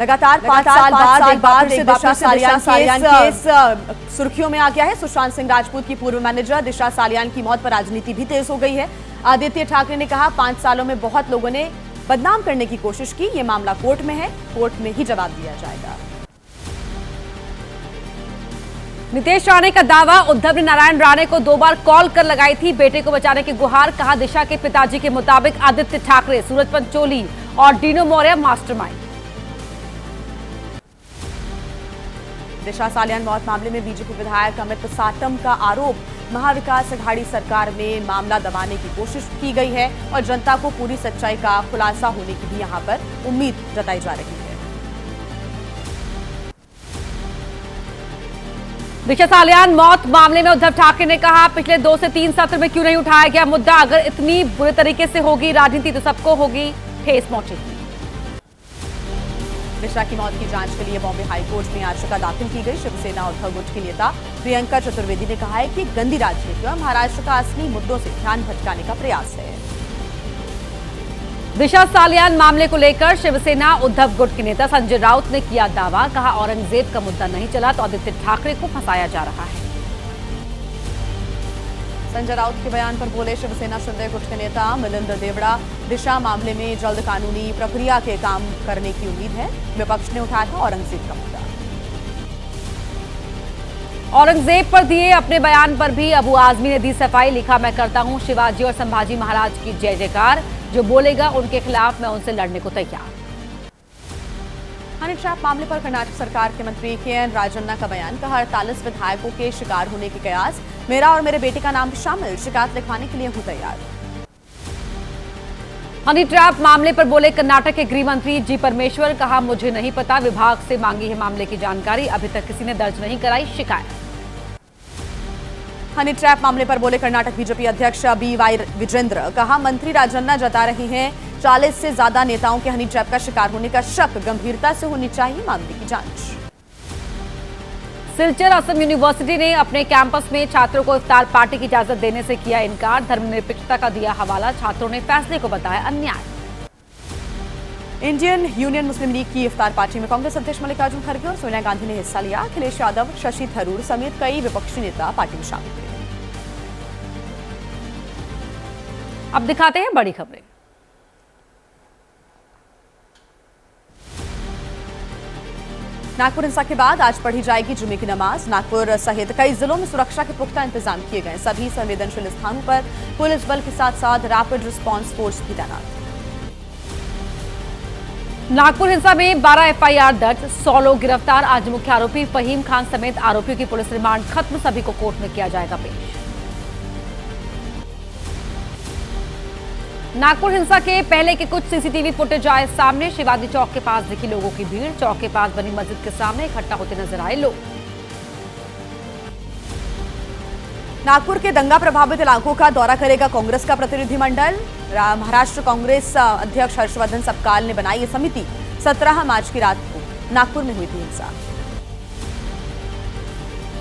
लगातार 5 साल बाद एक बार फिर दिशा सालियान केस सुर्खियों में आ गया है। सुशांत सिंह राजपूत की पूर्व मैनेजर दिशा सालियान की मौत पर राजनीति भी तेज हो गई है। आदित्य ठाकरे ने कहा 5 सालों में बहुत लोगों ने बदनाम करने की कोशिश की, ये मामला कोर्ट में है, कोर्ट में ही जवाब दिया जाएगा। नीतीश राणे का दावा, उद्धव ने नारायण राणे को 2 बार कॉल कर लगाई थी बेटे को बचाने की गुहार। कहा दिशा के पिताजी के मुताबिक आदित्य ठाकरे, सूरज पंचोली और डीनो मौर्य मास्टरमाइंड। दिशा सालियान मौत मामले में बीजेपी विधायक अमित साटम का आरोप, महाविकास अघाड़ी सरकार में मामला दबाने की कोशिश की गई है और जनता को पूरी सच्चाई का खुलासा होने की भी यहां पर उम्मीद जताई जा रही है। दिशा सालियान मौत मामले में उद्धव ठाकरे ने कहा पिछले 2 से 3 सत्र में क्यों नहीं उठाया गया मुद्दा। अगर इतनी बुरे तरीके से होगी राजनीति तो सबको होगी ठेस पहुंचेगी। दिशा की मौत की जांच के लिए बॉम्बे हाईकोर्ट में याचिका दाखिल की गई। शिवसेना उद्धव गुट की नेता प्रियंका चतुर्वेदी ने कहा है कि गंदी राजनीति और महाराष्ट्र का असली मुद्दों से ध्यान भटकाने का प्रयास है। दिशा सालियान मामले को लेकर शिवसेना उद्धव गुट के नेता संजय राउत ने किया दावा। कहा औरंगजेब का मुद्दा नहीं चला तो आदित्य ठाकरे को फंसाया जा रहा है। संजय राउत के बयान पर बोले शिवसेना शिंदे गुट के नेता मिलिंद देवड़ा, दिशा मामले में जल्द कानूनी प्रक्रिया के काम करने की उम्मीद है। विपक्ष ने उठाया था औरंगजेब का मुद्दा। औरंगजेब पर दिए अपने बयान पर भी अबू आजमी ने दी सफाई। लिखा, मैं करता हूं शिवाजी और संभाजी महाराज की जय जयकार, जो बोलेगा उनके खिलाफ मैं उनसे लड़ने को तैयार। हनी ट्रैप मामले पर कर्नाटक सरकार के मंत्री के.एन. राजन्ना का बयान। कहा 48 विधायकों के शिकार होने के कयास, मेरा और मेरे बेटे का नाम भी शामिल, शिकायत लिखवाने के लिए हूं तैयार। हनी ट्रैप मामले पर बोले कर्नाटक के गृह मंत्री जी परमेश्वर। कहा मुझे नहीं पता, विभाग से मांगी है मामले की जानकारी, अभी तक किसी ने दर्ज नहीं कराई शिकायत। हनी ट्रैप मामले पर बोले कर्नाटक बीजेपी अध्यक्ष बी.वाई. विजेंद्र। कहा मंत्री राजन्ना जता रही हैं 40 से ज्यादा नेताओं के हनी ट्रैप का शिकार होने का शक, गंभीरता से होनी चाहिए मामले की जांच। सिलचर असम यूनिवर्सिटी ने अपने कैंपस में छात्रों को इफ्तार पार्टी की इजाजत देने से किया इनकार। धर्मनिरपेक्षता का दिया हवाला, छात्रों ने फैसले को बताया अन्याय। इंडियन यूनियन मुस्लिम लीग की इफ्तार पार्टी में कांग्रेस अध्यक्ष मल्लिकार्जुन खड़गे और सोनिया गांधी ने हिस्सा लिया। अखिलेश यादव, शशि थरूर समेत कई विपक्षी नेता पार्टी में शामिल हुए। अब दिखाते हैं बड़ी खबरें। नागपुर हिंसा के बाद आज पढ़ी जाएगी जुमे की नमाज। नागपुर सहित कई जिलों में सुरक्षा के पुख्ता इंतजाम किए गए। सभी संवेदनशील स्थानों पर पुलिस बल के साथ साथ रैपिड रिस्पांस फोर्स भी तैनात। नागपुर हिंसा में 12 एफआईआर दर्ज, 100 लोग गिरफ्तार। आज मुख्य आरोपी फहीम खान समेत आरोपियों की पुलिस रिमांड खत्म, सभी को कोर्ट में किया जाएगा पेश। नागपुर हिंसा के पहले के कुछ सीसीटीवी फुटेज आए सामने। शिवाजी चौक के पास दिखी लोगों की भीड़, चौक के पास बनी मस्जिद के सामने इकट्ठा होते नजर आए लोग। नागपुर के दंगा प्रभावित इलाकों का दौरा करेगा कांग्रेस का प्रतिनिधिमंडल। महाराष्ट्र कांग्रेस अध्यक्ष हर्षवर्धन सपकाल ने बनाई ये समिति। 17 मार्च की रात को नागपुर में हुई थी हिंसा।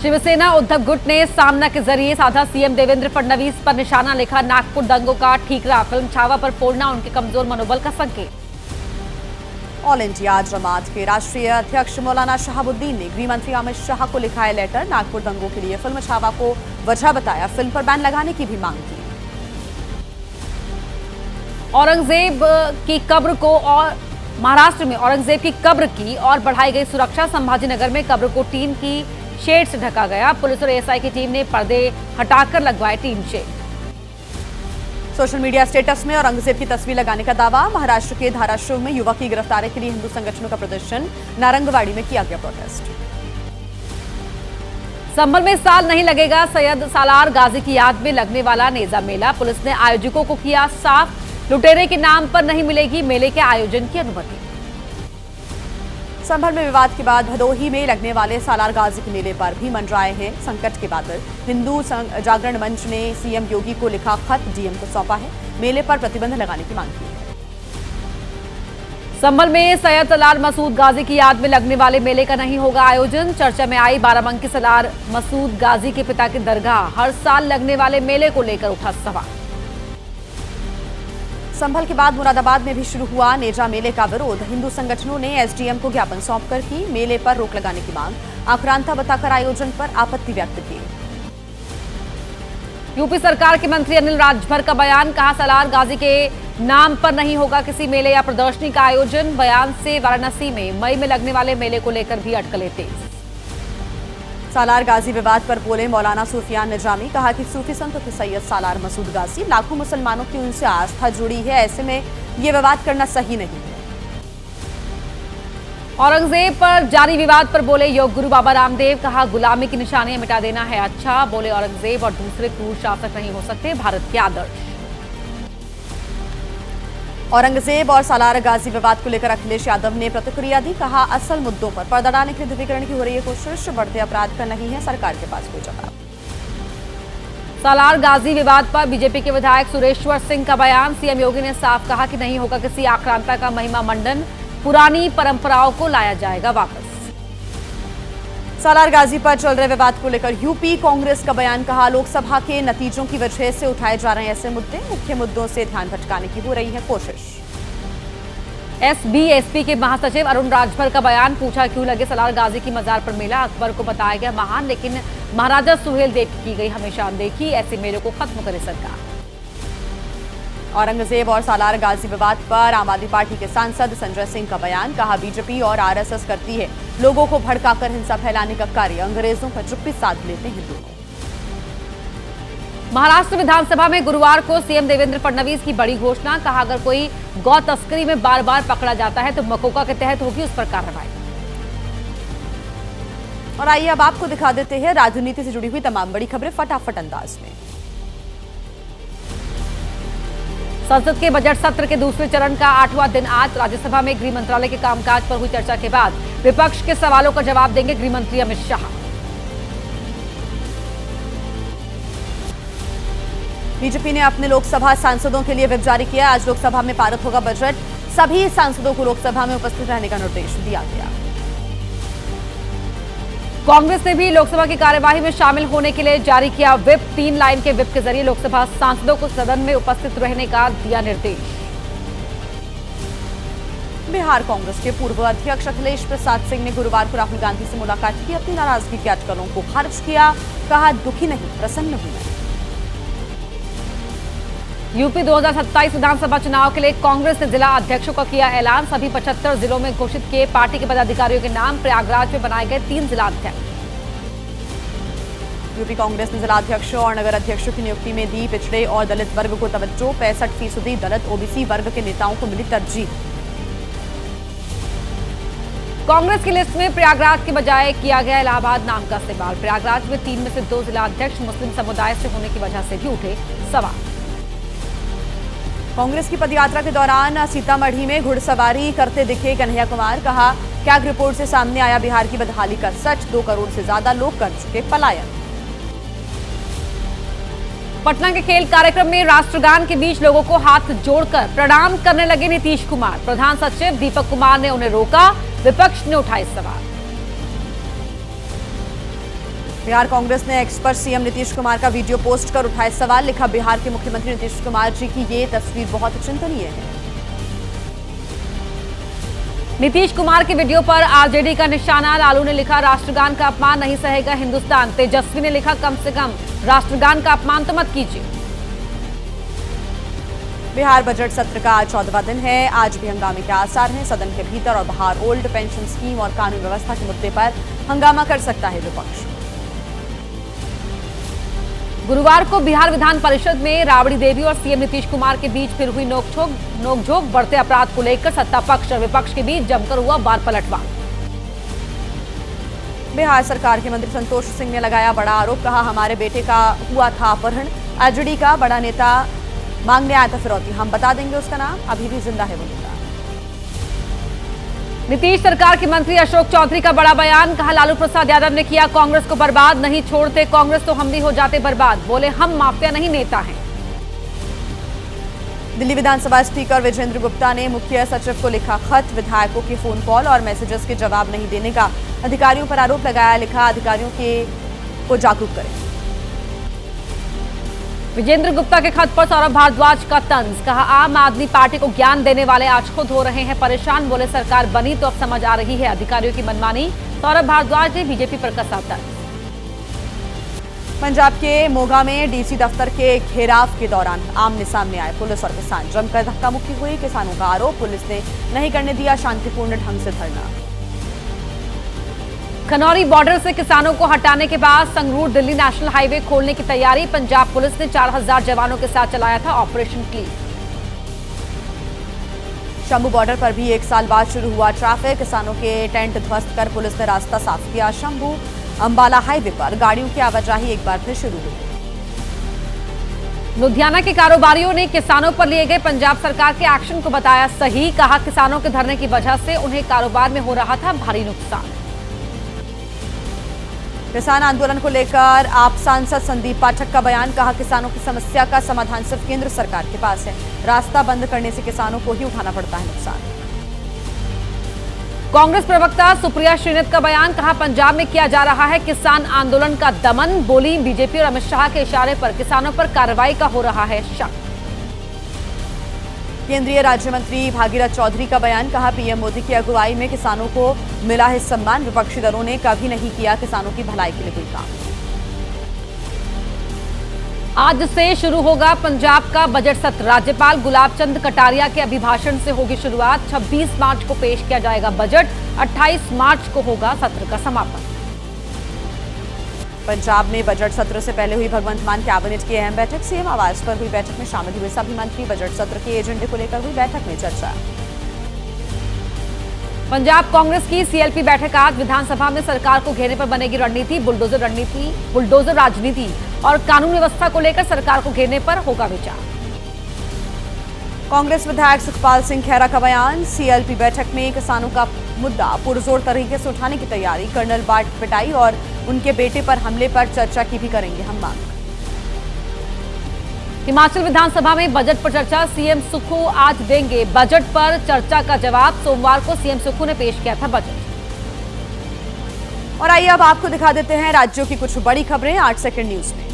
शिवसेना उद्धव गुट ने सामना के जरिए साधा सीएम देवेंद्र फडणवीस पर निशाना। लिखा, नागपुर दंगों का ठीकरा, फिल्म छावा पर फोड़ना उनके कमजोर मनोबल का संकेत। ऑल इंडिया जमात के राष्ट्रीय अध्यक्ष मौलाना शहाबुद्दीन ने गृह मंत्री अमित शाह को लिखा है लेटर। नागपुर दंगों के लिए फिल्म छावा को वजह बताया, फिल्म पर बैन लगाने की भी मांग की। औरंगजेब की कब्र को और महाराष्ट्र में औरंगजेब की कब्र की और बढ़ाई गई सुरक्षा। संभाजीनगर में कब्र को टीन की शेड से ढका गया। पुलिस और एएसआई की टीम ने पर्दे हटाकर लगवाए tin shed. Social media status में औरंगजेब की तस्वीर लगाने का दावा। महाराष्ट्र के धाराशिव में युवक की गिरफ्तारी के लिए हिंदू संगठनों का प्रदर्शन। नारंगवाड़ी में किया गया प्रोटेस्ट। संभल में साल नहीं लगेगा सैयद सालार गाजी की याद में लगने वाला नेजा मेला। पुलिस ने आयोजकों को किया साफ, लुटेरे के नाम पर नहीं मिलेगी मेले के आयोजन की अनुमति। संभल में विवाद के बाद भदोही में लगने वाले सालार गाजी के मेले पर भी मंडराए हैं संकट के बादल। हिंदू जागरण मंच ने सीएम योगी को लिखा खत, डीएम को सौंपा है। मेले पर प्रतिबंध लगाने की मांग की है। संभल में सैयद सलार मसूद गाजी की याद में लगने वाले मेले का नहीं होगा आयोजन। चर्चा में आई बाराबंकी सलार मसूद गाजी के पिता की दरगाह। हर साल लगने वाले मेले को लेकर उठा सवाल। संभल के बाद मुरादाबाद में भी शुरू हुआ नेजा मेले का विरोध। हिंदू संगठनों ने एसडीएम को ज्ञापन सौंपकर की मेले पर रोक लगाने की मांग। आक्रांता बताकर आयोजन पर आपत्ति व्यक्त की। यूपी सरकार के मंत्री अनिल राजभर का बयान, कहा सालार गाजी के नाम पर नहीं होगा किसी मेले या प्रदर्शनी का आयोजन। बयान से वाराणसी में मई में लगने वाले मेले को लेकर भी अटकलें तेज। सालार गाजी विवाद पर बोले मौलाना सूफियान निजामी, कहा कि सूफी संत थे सैयद सालार मसूद गाजी, लाखों मुसलमानों की उनसे आस्था जुड़ी है, ऐसे में ये विवाद करना सही नहीं है। औरंगजेब पर जारी विवाद पर बोले योग गुरु बाबा रामदेव, कहा गुलामी की निशानियां मिटा देना है अच्छा। बोले औरंगजेब और दूसरे क्रूर शासक नहीं हो सकते भारत के आदर्श। औरंगजेब और सालार गाजी विवाद को लेकर अखिलेश यादव ने प्रतिक्रिया दी, कहा असल मुद्दों पर पर्दा डालने के लिए ध्रुवीकरण की हो रही है कोशिश, बढ़ते अपराध का नहीं है सरकार के पास कोई जवाब। सालार गाजी विवाद पर बीजेपी के विधायक सुरेश्वर सिंह का बयान, सीएम योगी ने साफ कहा कि नहीं होगा किसी आक्रांता का महिमा मंडन, पुरानी परंपराओं को लाया जाएगा वापस। सालार गाजी पर चल रहे विवाद को लेकर यूपी कांग्रेस का बयान, कहा लोकसभा के नतीजों की वजह से उठाए जा रहे हैं ऐसे मुद्दे, मुख्य मुद्दों से ध्यान भटकाने की हो रही है कोशिश। एसबीएसपी के महासचिव अरुण राजभर का बयान, पूछा क्यों लगे सालार गाजी की मजार पर मेला। अकबर को बताया गया महान, लेकिन महाराजा सुहेलदेव की गई हमेशा अनदेखी, ऐसे मेलों को खत्म करे सरकार। औरंगजेब और सालार गाजी विवाद पर आम आदमी पार्टी के सांसद संजय सिंह का बयान, कहा बीजेपी और आरएसएस करती है लोगों को भड़काकर हिंसा फैलाने का कार्य, अंग्रेजों का चुप्पी साध लेते हैं दोनों। महाराष्ट्र विधानसभा में गुरुवार को सीएम देवेंद्र फडणवीस की बड़ी घोषणा, कहा अगर कोई गौ तस्करी में बार बार पकड़ा जाता है तो मकोका के तहत होगी उस पर कार्रवाई। और आइए अब आपको दिखा देते हैं राजनीति से जुड़ी हुई तमाम बड़ी खबरें फटाफट अंदाज में। संसद के बजट सत्र के दूसरे चरण का 8वां दिन आज राज्यसभा में गृह मंत्रालय के कामकाज पर हुई चर्चा के बाद विपक्ष के सवालों का जवाब देंगे गृह मंत्री अमित शाह। बीजेपी ने अपने लोकसभा सांसदों के लिए व्हिप जारी किया। आज लोकसभा में पारित होगा बजट, सभी सांसदों को लोकसभा में उपस्थित रहने का निर्देश दिया गया। कांग्रेस ने भी लोकसभा की कार्यवाही में शामिल होने के लिए जारी किया व्हिप। 3 लाइन के व्हिप के जरिए लोकसभा सांसदों को सदन में उपस्थित रहने का दिया निर्देश। बिहार कांग्रेस के पूर्व अध्यक्ष अखिलेश प्रसाद सिंह ने गुरुवार को राहुल गांधी से मुलाकात की, अपनी नाराजगी के अटकलों को खारिज किया, कहा दुखी नहीं प्रसन्न हूं मैं। यूपी 2027 विधानसभा चुनाव के लिए कांग्रेस ने जिला अध्यक्षों का किया ऐलान, सभी 75 जिलों में घोषित किए पार्टी के पदाधिकारियों के नाम। प्रयागराज में बनाए गए 3 जिला अध्यक्ष। यूपी कांग्रेस ने जिला अध्यक्षों और नगर अध्यक्षों की नियुक्ति में दी पिछड़े और दलित वर्ग को तवज्जो, 65% दलित ओबीसी वर्ग के नेताओं को मिली तरजीह। कांग्रेस की लिस्ट में प्रयागराज के बजाय किया गया इलाहाबाद नाम का इस्तेमाल। प्रयागराज में 3 में से 2 जिला अध्यक्ष मुस्लिम समुदाय से होने की वजह से भी उठे सवाल। कांग्रेस की पदयात्रा के दौरान सीतामढ़ी में घुड़सवारी करते दिखे कन्हैया कुमार, कहा कैग रिपोर्ट से सामने आया बिहार की बदहाली का सच, 2 करोड़ से ज्यादा लोग कर चुके पलायन। पटना के खेल कार्यक्रम में राष्ट्रगान के बीच लोगों को हाथ जोड़कर प्रणाम करने लगे नीतीश कुमार। प्रधान सचिव दीपक कुमार ने उन्हें रोका, विपक्ष ने उठाए सवाल। बिहार कांग्रेस ने एक्स पर सीएम नीतीश कुमार का वीडियो पोस्ट कर उठाए सवाल, लिखा बिहार के मुख्यमंत्री नीतीश कुमार जी की ये तस्वीर बहुत चिंतनीय है। नीतीश कुमार के वीडियो पर आरजेडी का निशाना। लालू ने लिखा राष्ट्रगान का अपमान नहीं सहेगा हिंदुस्तान। तेजस्वी ने लिखा कम से कम राष्ट्रगान का अपमान तो मत कीजिए। बिहार बजट सत्र का आज 14वां दिन है। आज भी हंगामे के आसार हैं। सदन के भीतर और बाहर ओल्ड पेंशन स्कीम और कानून व्यवस्था के मुद्दे पर हंगामा कर सकता है विपक्ष। गुरुवार को बिहार विधान परिषद में राबड़ी देवी और सीएम नीतीश कुमार के बीच फिर हुई नोकझोंक। बढ़ते अपराध को लेकर सत्ता पक्ष और विपक्ष के बीच जमकर हुआ बार पलटवार। बिहार सरकार के मंत्री संतोष सिंह ने लगाया बड़ा आरोप, कहा हमारे बेटे का हुआ था अपहरण, आरजेडी का बड़ा नेता मांगने आया था फिरौती, हम बता देंगे उसका नाम, अभी भी जिंदा है वो नेता। नीतीश सरकार के मंत्री अशोक चौधरी का बड़ा बयान, कहा लालू प्रसाद यादव ने किया कांग्रेस को बर्बाद, नहीं छोड़ते कांग्रेस तो हम भी हो जाते बर्बाद। बोले हम माफिया नहीं नेता हैं। दिल्ली विधानसभा स्पीकर विजेंद्र गुप्ता ने मुख्य सचिव को लिखा खत, विधायकों के फोन कॉल और मैसेजेस के जवाब नहीं देने का अधिकारियों पर आरोप लगाया। लिखा अधिकारियों को जागरूक करें। विजेंद्र गुप्ता के खत पर सौरभ भारद्वाज का तंज, कहा आम आदमी पार्टी को ज्ञान देने वाले आज खुद हो रहे हैं परेशान। बोले सरकार बनी तो अब समझ आ रही है अधिकारियों की मनमानी। सौरभ भारद्वाज ने बीजेपी पर कसा तंज। पंजाब के मोगा में डीसी दफ्तर के घेराव के दौरान आमने सामने आए पुलिस और किसान, जमकर धक्का मुक्की हुई। किसानों का आरोप, पुलिस ने नहीं करने दिया शांतिपूर्ण ढंग से धरना। खनौरी बॉर्डर से किसानों को हटाने के बाद संगरूर दिल्ली नेशनल हाईवे खोलने की तैयारी। पंजाब पुलिस ने 4000 जवानों के साथ चलाया था ऑपरेशन क्लीन। शंभू बॉर्डर पर भी 1 साल बाद शुरू हुआ ट्रैफिक, किसानों के टेंट ध्वस्त कर पुलिस ने रास्ता साफ किया। शंभू अंबाला हाईवे पर गाड़ियों की आवाजाही एक बार फिर शुरू हुई। लुधियाना के कारोबारियों ने किसानों पर लिए गए पंजाब सरकार के एक्शन को बताया सही। कहा किसानों के धरने की वजह से उन्हें कारोबार में हो रहा था भारी नुकसान। किसान आंदोलन को लेकर आप सांसद संदीप पाठक का बयान, कहा किसानों की समस्या का समाधान सिर्फ केंद्र सरकार के पास है। रास्ता बंद करने से किसानों को ही उठाना पड़ता है नुकसान। कांग्रेस प्रवक्ता सुप्रिया श्रीनाथ का बयान, कहा पंजाब में किया जा रहा है किसान आंदोलन का दमन। बोली बीजेपी और अमित शाह के इशारे पर किसानों पर कार्रवाई का हो रहा है शक। केंद्रीय राज्य मंत्री भागीरथ चौधरी का बयान, कहा पीएम मोदी की अगुवाई में किसानों को मिला है सम्मान। विपक्षी दलों ने कभी नहीं किया किसानों की भलाई के लिए कोई काम। आज से शुरू होगा पंजाब का बजट सत्र। राज्यपाल गुलाब चंद कटारिया के अभिभाषण से होगी शुरुआत। 26 मार्च को पेश किया जाएगा बजट। 28 मार्च को होगा सत्र का समापन। पंजाब में बजट सत्र से पहले हुई भगवंत मान कैबिनेट की अहम बैठक। सीएम आवास पर हुई बैठक में शामिल हुए सभी मंत्री। बजट सत्र के एजेंडे को लेकर हुई बैठक में चर्चा। पंजाब कांग्रेस की सीएलपी बैठक आज। विधानसभा में सरकार को घेरने पर बनेगी रणनीति। बुलडोजर राजनीति और कानून व्यवस्था को लेकर सरकार को घेरने पर होगा विचार। कांग्रेस विधायक सुखपाल सिंह खैरा का बयान, सीएलपी बैठक में किसानों का मुद्दा पुरजोर तरीके से उठाने की तैयारी। कर्नल बाट पिटाई और उनके बेटे पर हमले पर चर्चा की भी करेंगे हम मांग। हिमाचल विधानसभा में बजट पर चर्चा। सीएम सुक्खू आज देंगे बजट पर चर्चा का जवाब। सोमवार को सीएम सुक्खू ने पेश किया था बजट। और आइए अब आपको दिखा देते हैं राज्यों की कुछ बड़ी खबरें 8 सेकंड न्यूज में।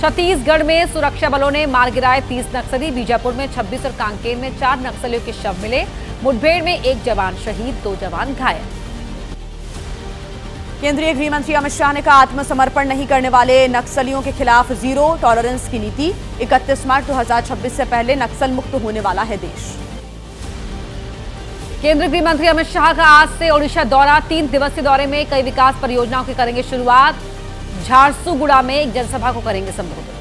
छत्तीसगढ़ में सुरक्षा बलों ने मार गिराए 30 नक्सली। बीजापुर में 26 और कांकेर में 4 नक्सलियों के शव मिले। मुठभेड़ में 1 जवान शहीद, 2 जवान घायल। केंद्रीय गृह मंत्री अमित शाह ने कहा आत्मसमर्पण नहीं करने वाले नक्सलियों के खिलाफ जीरो टॉलरेंस की नीति। 31 मार्च 2026 से पहले नक्सल मुक्त होने वाला है देश। केंद्रीय गृह मंत्री अमित शाह का आज से ओडिशा दौरा। 3 दिवसीय दौरे में कई विकास परियोजनाओं की करेंगे शुरुआत। झारसुगुड़ा में एक जनसभा को करेंगे संबोधित।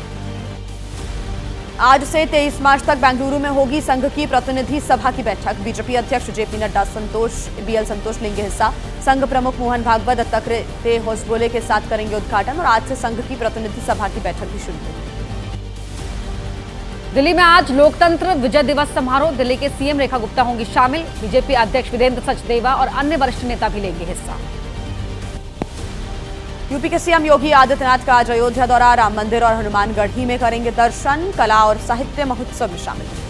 आज से 23 मार्च तक बेंगलुरु में होगी संघ की प्रतिनिधि सभा की बैठक। बीजेपी अध्यक्ष जेपी नड्डा, बीएल संतोष लेंगे हिस्सा। संघ प्रमुख मोहन भागवत दत्तात्रेय होसबोले के साथ करेंगे उद्घाटन। और आज से संघ की प्रतिनिधि सभा की बैठक भी शुरू होगी। दिल्ली में आज लोकतंत्र विजय दिवस समारोह। दिल्ली के सीएम रेखा गुप्ता होंगी शामिल। बीजेपी अध्यक्ष वीरेंद्र सचदेवा और अन्य वरिष्ठ नेता भी लेंगे हिस्सा। यूपी के सीएम योगी आदित्यनाथ का आज अयोध्या दौरा। राम मंदिर और हनुमानगढ़ी में करेंगे दर्शन। कला और साहित्य महोत्सव में शामिल होंगे।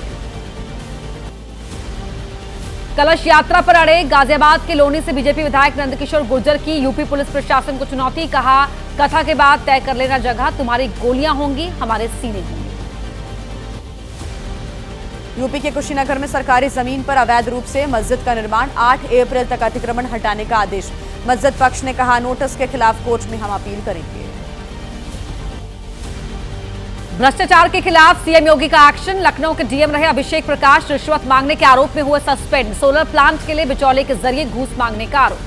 कलश यात्रा पर अड़े गाजियाबाद के लोनी से बीजेपी विधायक नंदकिशोर गुर्जर की यूपी पुलिस प्रशासन को चुनौती। कहा कथा के बाद तय कर लेना जगह, तुम्हारी गोलियां होंगी हमारे सीने होंगे। यूपी के कुशीनगर में सरकारी जमीन पर अवैध रूप से मस्जिद का निर्माण। 8 अप्रैल तक अतिक्रमण हटाने का आदेश। मस्जिद पक्ष ने कहा नोटिस के खिलाफ कोर्ट में हम अपील करेंगे। भ्रष्टाचार के खिलाफ सीएम योगी का एक्शन। लखनऊ के डीएम रहे अभिषेक प्रकाश रिश्वत मांगने के आरोप में हुए सस्पेंड। सोलर प्लांट के लिए बिचौले के जरिए घूस मांगने का आरोप।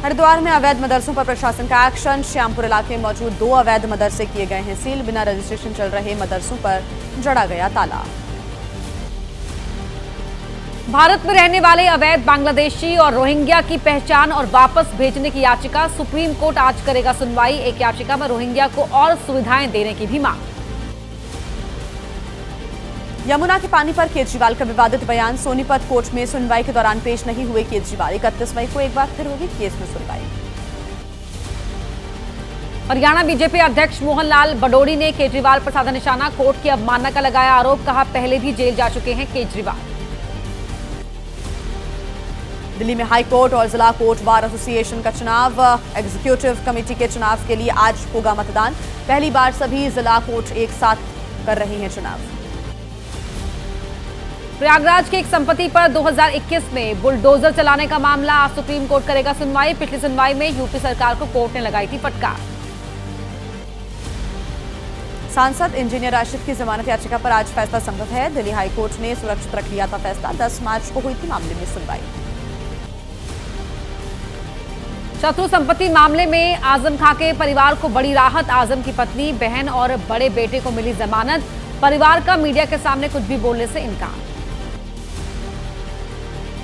हरिद्वार में अवैध मदरसों पर प्रशासन का एक्शन। श्यामपुर इलाके में मौजूद 2 अवैध मदरसे किए गए हैं सील। बिना रजिस्ट्रेशन चल रहे मदरसों पर जड़ा गया ताला। भारत में रहने वाले अवैध बांग्लादेशी और रोहिंग्या की पहचान और वापस भेजने की याचिका। सुप्रीम कोर्ट आज करेगा सुनवाई। एक याचिका में रोहिंग्या को और सुविधाएं देने की भी मांग। यमुना के पानी पर केजरीवाल का विवादित बयान। सोनीपत कोर्ट में सुनवाई के दौरान पेश नहीं हुए केजरीवाल। 31 मई को एक बार फिर होगी केस में सुनवाई। हरियाणा बीजेपी अध्यक्ष मोहनलाल बडोड़ी ने केजरीवाल पर साधा निशाना। कोर्ट की अवमानना का लगाया आरोप। कहा पहले भी जेल जा चुके हैं केजरीवाल। दिल्ली में हाई कोर्ट और जिला कोर्ट बार एसोसिएशन का चुनाव, एग्जीक्यूटिव कमेटी के चुनाव के लिए आज होगा मतदान। पहली बार सभी जिला कोर्ट एक साथ कर रही हैं चुनाव। प्रयागराज की एक संपत्ति पर 2021 में बुलडोजर चलाने का मामला, आज सुप्रीम कोर्ट करेगा सुनवाई। पिछली सुनवाई में यूपी सरकार को कोर्ट ने लगाई थी फटकार। सांसद इंजीनियर राशिद की जमानत याचिका पर आज फैसला संभव है। दिल्ली हाई कोर्ट ने सुरक्षित रख लिया था फैसला। 10 मार्च को हुई थी मामले में सुनवाई। शत्रु संपत्ति मामले में आजम खां के परिवार को बड़ी राहत। आजम की पत्नी, बहन और बड़े बेटे को मिली जमानत। परिवार का मीडिया के सामने कुछ भी बोलने से इनकार।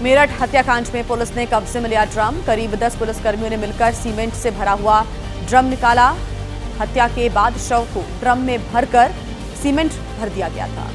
मेरठ हत्याकांड में पुलिस ने कब्जे में लिया ड्रम। करीब 10 पुलिसकर्मियों ने मिलकर सीमेंट से भरा हुआ ड्रम निकाला। हत्या के बाद शव को ड्रम में भरकर सीमेंट भर दिया गया था।